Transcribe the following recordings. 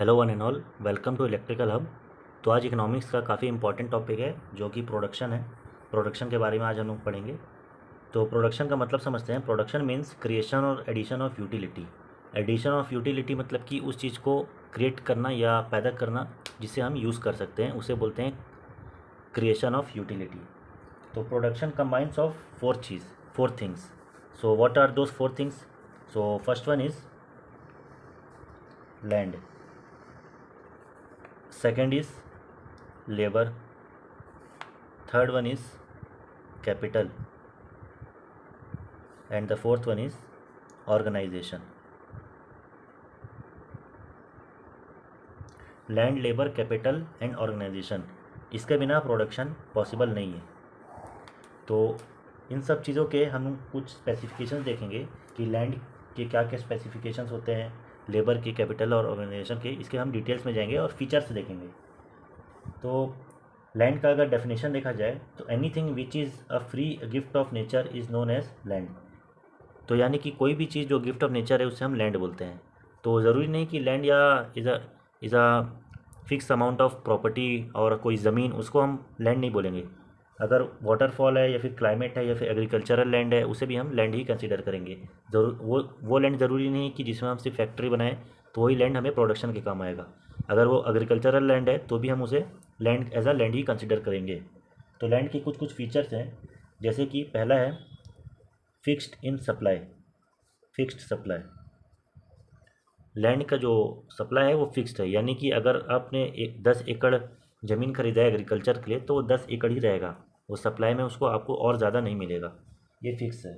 Hello one and all, welcome to electrical hub. तो आज economics का काफ़ी इंपॉर्टेंट टॉपिक है जो कि प्रोडक्शन है। प्रोडक्शन के बारे में आज हम लोग पढ़ेंगे। तो प्रोडक्शन का मतलब समझते हैं। प्रोडक्शन मीन्स क्रिएशन और addition of utility. Addition of utility मतलब कि उस चीज़ को क्रिएट करना या पैदा करना जिसे हम यूज़ कर सकते हैं, उसे बोलते हैं क्रिएशन ऑफ यूटिलिटी। तो production combines of four things. So what are those four things? So first one is land, second is labor, third one is capital, and the fourth one is organization. Land, labour, capital and organisation, इसके बिना production possible नहीं है। तो इन सब चीज़ों के हम कुछ स्पेसिफिकेशंस देखेंगे कि लैंड के क्या क्या स्पेसिफिकेशंस होते हैं, लेबर के, कैपिटल और ऑर्गेनाइजेशन के, इसके हम डिटेल्स में जाएंगे और फीचर्स देखेंगे। तो लैंड का अगर डेफिनेशन देखा जाए तो anything which is a free gift of nature is known as land. तो यानी कि कोई भी चीज़ जो गिफ्ट ऑफ नेचर है उसे हम लैंड बोलते हैं। तो ज़रूरी नहीं कि लैंड या is a fix amount of property और कोई ज़मीन, उसको हम लैंड नहीं बोलेंगे। अगर वाटरफॉल है या फिर क्लाइमेट है या फिर एग्रीकल्चरल लैंड है, उसे भी हम लैंड ही कंसिडर करेंगे। जरूर वो लैंड ज़रूरी नहीं कि जिसमें हम सिर्फ फैक्ट्री बनाएं तो वही लैंड हमें प्रोडक्शन के काम आएगा। अगर वो एग्रीकल्चरल लैंड है तो भी हम उसे लैंड एज अ लैंड ही कंसिडर करेंगे। तो लैंड के कुछ कुछ फीचर्स हैं, जैसे कि पहला है fixed in supply. Fixed supply, land का जो सप्लाई है वो फिक्स्ड है, यानी कि अगर आपने 10 एकड़ ज़मीन खरीदा है एग्रीकल्चर के लिए तो वो 10 एकड़ ही रहेगा, वो सप्लाई में उसको आपको और ज़्यादा नहीं मिलेगा, ये फिक्स है।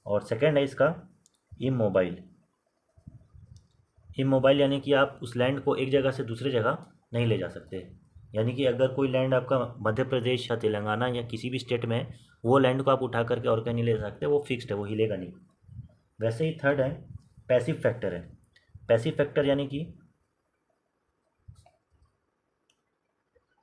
और सेकेंड है इसका इमोबाइल। इमोबाइल यानी कि आप उस लैंड को एक जगह से दूसरी जगह नहीं ले जा सकते। यानी कि अगर कोई लैंड आपका मध्य प्रदेश या तेलंगाना या किसी भी स्टेट में है, वो लैंड को आप उठा करके और कहीं नहीं ले सकते, वो फिक्स्ड है, वो हिलेगा नहीं। वैसे ही थर्ड है पैसिव फैक्टर है। पैसिव फैक्टर यानी कि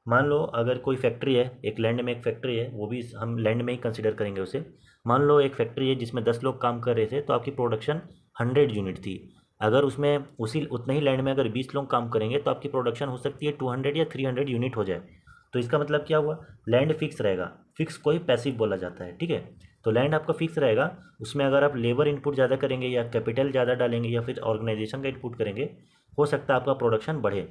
मान लो अगर कोई फैक्ट्री है, एक लैंड में एक फैक्ट्री है, वो भी हम लैंड में ही कंसिडर करेंगे उसे। मान लो एक फैक्ट्री है जिसमें 10 लोग काम कर रहे थे, तो आपकी प्रोडक्शन 100 यूनिट थी। अगर उसमें उसी उतने ही लैंड में अगर 20 लोग काम करेंगे तो आपकी प्रोडक्शन हो सकती है 200 या 300 यूनिट हो जाए। तो इसका मतलब क्या हुआ? लैंड फिक्स रहेगा। फिक्स को ही पैसिव बोला जाता है, ठीक है। तो लैंड आपका फिक्स रहेगा, उसमें अगर आप लेबर इनपुट ज़्यादा करेंगे या कैपिटल ज़्यादा डालेंगे या फिर ऑर्गेनाइजेशन का इनपुट करेंगे, हो सकता है आपका प्रोडक्शन बढ़े।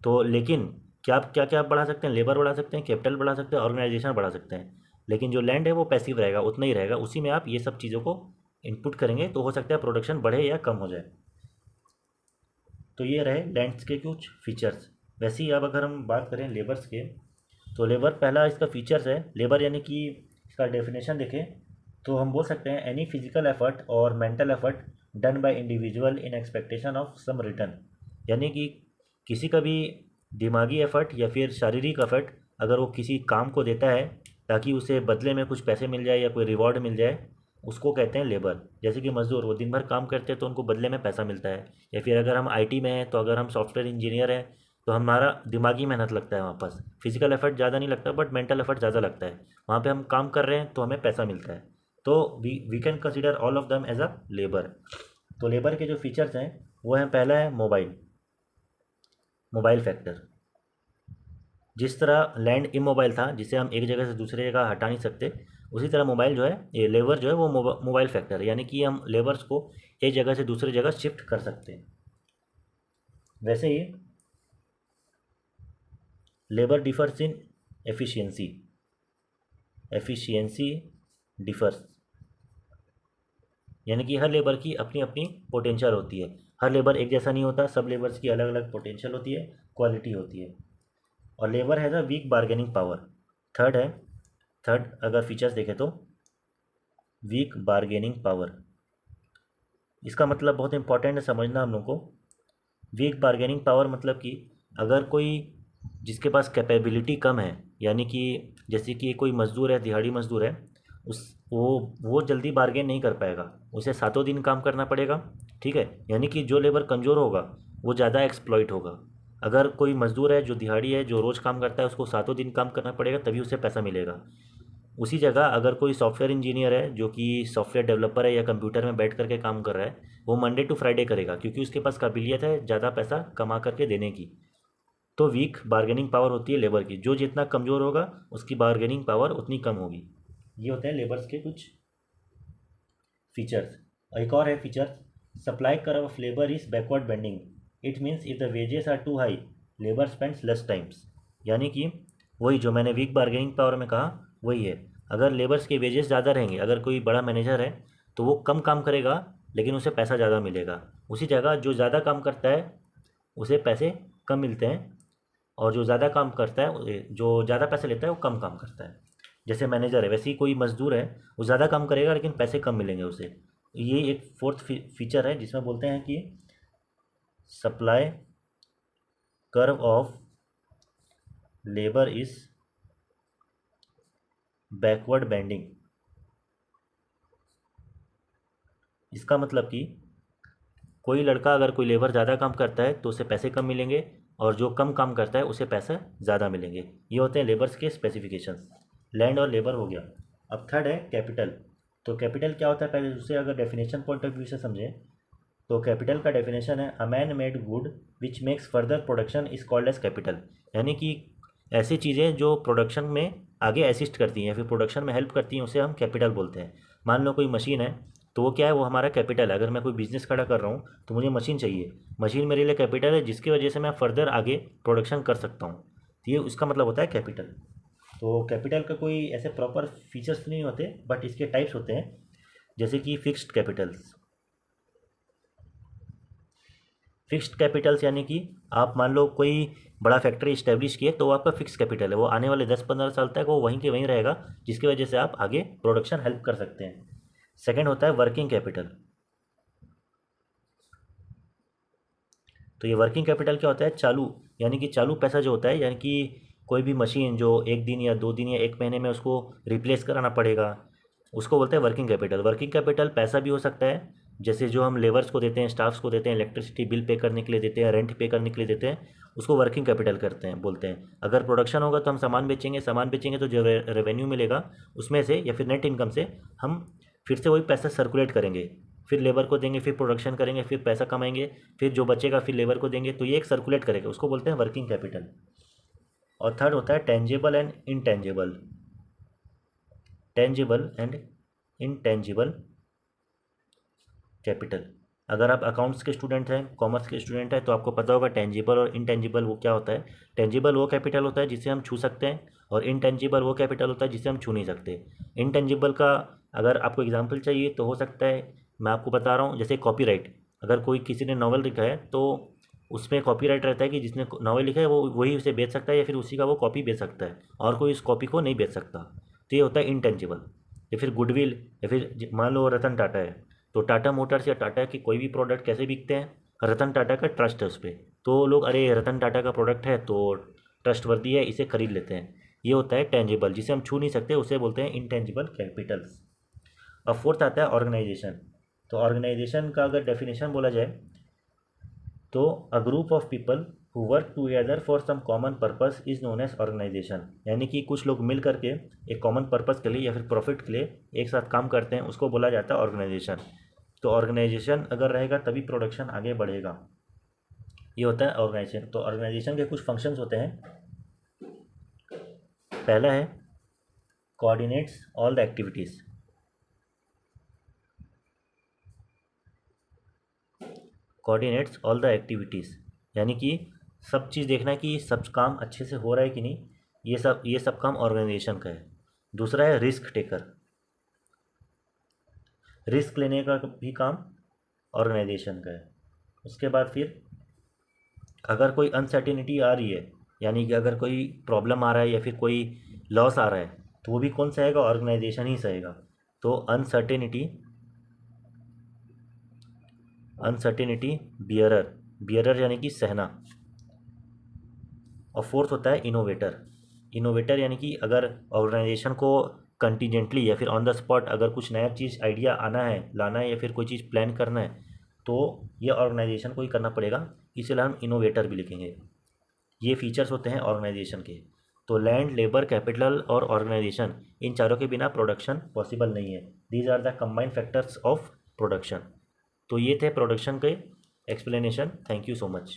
तो लेकिन क्या क्या आप बढ़ा सकते हैं? लेबर बढ़ा सकते हैं, कैपिटल बढ़ा सकते हैं, ऑर्गेनाइजेशन बढ़ा सकते हैं। लेकिन जो लैंड है वो पैसिव रहेगा, उतना ही रहेगा, उसी में आप ये सब चीज़ों को इनपुट करेंगे तो हो सकता है प्रोडक्शन बढ़े या कम हो जाए। तो ये रहे लैंड्स के कुछ फीचर्स। वैसे ही अब अगर हम बात करें लेबर्स के, तो लेबर पहला इसका फीचर्स है। लेबर यानी कि इसका डेफिनेशन देखें तो हम बोल सकते हैं एनी फिजिकल एफर्ट और mental effort done by individual in expectation of some return. यानी कि किसी का भी दिमागी एफर्ट या फिर शारीरिक एफर्ट अगर वो किसी काम को देता है ताकि उसे बदले में कुछ पैसे मिल जाए या कोई रिवॉर्ड मिल जाए, उसको कहते हैं लेबर। जैसे कि मज़दूर, वो दिन भर काम करते हैं तो उनको बदले में पैसा मिलता है। या फिर अगर हम आईटी में हैं तो अगर हम सॉफ्टवेयर इंजीनियर हैं तो हमारा दिमागी मेहनत लगता है वहाँ पास। फिजिकल एफर्ट ज़्यादा नहीं लगता बट मेंटल एफर्ट ज़्यादा लगता है। वहाँ पे हम काम कर रहे हैं तो हमें पैसा मिलता है। तो we can consider all of them as a labour. तो लेबर के जो फीचर्स हैं वो हैं, पहला है मोबाइल, मोबाइल फैक्टर। जिस तरह लैंड इमोबाइल था जिसे हम एक जगह से दूसरी जगह हटा नहीं सकते, उसी तरह मोबाइल जो है, ये लेबर जो है वो मोबाइल फैक्टर है, यानी कि हम लेबर्स को एक जगह से दूसरी जगह शिफ्ट कर सकते हैं। वैसे ही labour differs in efficiency. Efficiency differs यानी कि हर लेबर की अपनी अपनी पोटेंशियल होती है। हर लेबर एक जैसा नहीं होता, सब लेबर्स की अलग अलग पोटेंशियल होती है, क्वालिटी होती है। और labour has a weak bargaining power. Third है, थर्ड अगर फीचर्स देखें तो वीक बार्गेनिंग पावर, इसका मतलब बहुत इंपॉर्टेंट है समझना हम लोग को। वीक बार्गेनिंग पावर मतलब कि अगर कोई जिसके पास कैपेबिलिटी कम है, यानी कि जैसे कि कोई मज़दूर है, दिहाड़ी मज़दूर है, उस वो जल्दी बार्गेन नहीं कर पाएगा, उसे सातों दिन काम करना पड़ेगा, ठीक है। यानी कि जो लेबर कमज़ोर होगा वो ज़्यादा एक्सप्लॉइट होगा। अगर कोई मज़दूर है जो दिहाड़ी है, जो रोज़ काम करता है, उसको सातों दिन काम करना पड़ेगा तभी उसे पैसा मिलेगा। उसी जगह अगर कोई सॉफ्टवेयर इंजीनियर है जो कि सॉफ्टवेयर डेवलपर है या कंप्यूटर में बैठ करके काम कर रहा है, वो मंडे टू फ्राइडे करेगा क्योंकि उसके पास काबिलियत है ज़्यादा पैसा कमा करके देने की। तो वीक बार्गेनिंग पावर होती है लेबर की, जो जितना कमज़ोर होगा उसकी बार्गेनिंग पावर उतनी कम होगी। ये होते हैं लेबर्स के कुछ फीचर्स। एक और है feature, supply curve of labour is backward bending. It means if the wages are too high, labour spends less times. यानी कि वही जो मैंने वीक बार्गेनिंग पावर में कहा वही है। अगर लेबर्स के वेजेस ज़्यादा रहेंगे, अगर कोई बड़ा मैनेजर है तो वो कम काम करेगा लेकिन उसे पैसा ज़्यादा मिलेगा। उसी जगह जो ज़्यादा काम करता है उसे पैसे कम मिलते हैं, और जो ज़्यादा काम करता है, जो ज़्यादा पैसे लेता है वो कम काम करता है। जैसे मैनेजर है वैसे ही कोई मजदूर है, वो ज़्यादा काम करेगा लेकिन पैसे कम मिलेंगे उसे। ये एक फोर्थ फीचर है जिसमें बोलते हैं कि supply curve of labour is backward bending. इसका मतलब कि कोई लड़का अगर कोई लेबर ज़्यादा काम करता है तो उसे पैसे कम मिलेंगे, और जो कम काम करता है उसे पैसे ज़्यादा मिलेंगे। ये होते हैं लेबर्स के स्पेसिफिकेशंस। लैंड और लेबर हो गया। अब थर्ड है कैपिटल। तो कैपिटल क्या होता है, पहले उससे अगर डेफिनेशन पॉइंट ऑफ व्यू से समझें तो कैपिटल का डेफिनेशन है a man made good which makes further production is called as capital. यानी कि ऐसी चीज़ें जो प्रोडक्शन में आगे असिस्ट करती हैं या फिर प्रोडक्शन में हेल्प करती हैं उसे हम कैपिटल बोलते हैं। मान लो कोई मशीन है तो वो क्या है, वो हमारा कैपिटल है। अगर मैं कोई बिज़नेस खड़ा कर रहा हूँ तो मुझे मशीन चाहिए, मशीन मेरे लिए कैपिटल है जिसकी वजह से मैं फर्दर आगे प्रोडक्शन कर सकता हूँ। तो ये उसका मतलब होता है कैपिटल। तो कैपिटल का कोई ऐसे प्रॉपर फीचर्स नहीं होते बट इसके टाइप्स होते हैं, जैसे कि फिक्स्ड कैपिटल्स। फिक्स्ड कैपिटल्स यानी कि आप मान लो कोई बड़ा फैक्ट्री इस्टेब्लिश किए तो वो आपका फिक्स कैपिटल है, वो आने वाले 10-15 साल तक वो वहीं के वहीं रहेगा, जिसकी वजह से आप आगे प्रोडक्शन हेल्प कर सकते हैं। सेकंड होता है वर्किंग कैपिटल। तो ये वर्किंग कैपिटल क्या होता है, चालू, यानी कि चालू पैसा जो होता है, यानी कि कोई भी मशीन जो एक दिन या 2 दिन या 1 महीने में उसको रिप्लेस कराना पड़ेगा, उसको बोलते हैं वर्किंग कैपिटल। वर्किंग कैपिटल पैसा भी हो सकता है, जैसे जो हम लेबर्स को देते हैं, स्टाफ्स को देते हैं, इलेक्ट्रिसिटी बिल पे करने के लिए देते हैं, रेंट पे करने के लिए देते हैं, उसको वर्किंग कैपिटल करते हैं बोलते हैं। अगर प्रोडक्शन होगा तो हम सामान बेचेंगे, सामान बेचेंगे तो जो रेवेन्यू मिलेगा उसमें से या फिर नेट इनकम से हम फिर से वही पैसा सर्कुलेट करेंगे, फिर लेबर को देंगे, फिर प्रोडक्शन करेंगे, फिर पैसा कमाएंगे, फिर जो बचेगा फिर लेबर को देंगे, तो ये एक सर्कुलेट करेगा, उसको बोलते हैं वर्किंग कैपिटल। और थर्ड होता है tangible and intangible. Tangible and intangible capital. अगर आप अकाउंट्स के स्टूडेंट हैं, कॉमर्स के स्टूडेंट हैं, तो आपको पता होगा टेंजिबल और इनटेंजिबल वो क्या होता है। टेंजिबल वो कैपिटल होता है जिसे हम छू सकते हैं, और इनटेंजिबल वो कैपिटल होता है जिसे हम छू नहीं सकते। इनटेंजिबल का अगर आपको एग्जांपल चाहिए तो हो सकता है, मैं आपको बता रहा हूँ, जैसे कॉपीराइट। अगर कोई किसी ने नॉवल लिखा है तो उसमें कॉपीराइट रहता है कि जिसने नॉवल लिखा है वो वही उसे बेच सकता है या फिर उसी का वो कॉपी बेच सकता है, और कोई उस कॉपी को नहीं बेच सकता। तो ये होता है इनटेंजिबल। या फिर गुडविल, या फिर मान लो रतन टाटा है, तो टाटा मोटर्स या टाटा के कोई भी प्रोडक्ट कैसे बिकते हैं, रतन टाटा का ट्रस्ट है उस पर, तो लोग अरे रतन टाटा का प्रोडक्ट है तो ट्रस्ट वर्दी है, इसे खरीद लेते हैं। ये होता है टेंजिबल, जिसे हम छू नहीं सकते, उसे बोलते हैं इंटेंजिबल कैपिटल्स। अब फोर्थ आता है ऑर्गेनाइजेशन। तो ऑर्गेनाइजेशन का अगर डेफिनेशन बोला जाए तो a group of people who work together for some common purpose is known as organisation. यानी कि कुछ लोग मिल करके एक कॉमन पर्पस के लिए या फिर प्रॉफिट के लिए एक साथ काम करते हैं, उसको बोला जाता है ऑर्गेनाइजेशन। तो ऑर्गेनाइजेशन अगर रहेगा तभी प्रोडक्शन आगे बढ़ेगा। ये होता है ऑर्गेनाइजेशन। तो ऑर्गेनाइजेशन के कुछ फंक्शंस होते हैं। पहला है coordinates all the activities. Coordinates all the activities यानी कि सब चीज़ देखना है कि सब काम अच्छे से हो रहा है कि नहीं, ये सब काम ऑर्गेनाइजेशन का है। दूसरा है रिस्क टेकर। रिस्क लेने का भी काम ऑर्गेनाइजेशन का है। उसके बाद फिर अगर कोई अनसर्टेनिटी आ रही है, यानी कि अगर कोई प्रॉब्लम आ रहा है या फिर कोई लॉस आ रहा है, तो वो भी कौन सहेगा, ऑर्गेनाइजेशन ही सहेगा। तो अनसर्टेनिटी अनसर्टेनिटी बियरर, बियरर यानी कि सहना। और फोर्थ होता है इनोवेटर। इनोवेटर यानी कि अगर ऑर्गेनाइजेशन को कंटीजेंटली या फिर ऑन द स्पॉट अगर कुछ नया चीज़ आइडिया आना है, लाना है, या फिर कोई चीज़ प्लान करना है, तो ये ऑर्गेनाइजेशन को ही करना पड़ेगा, इसलिए हम इनोवेटर भी लिखेंगे। ये फीचर्स होते हैं ऑर्गेनाइजेशन के। तो लैंड, लेबर, कैपिटल और ऑर्गेनाइजेशन, इन चारों के बिना प्रोडक्शन पॉसिबल नहीं है। These are the combined factors of production. तो ये थे प्रोडक्शन के explanation. Thank you so much.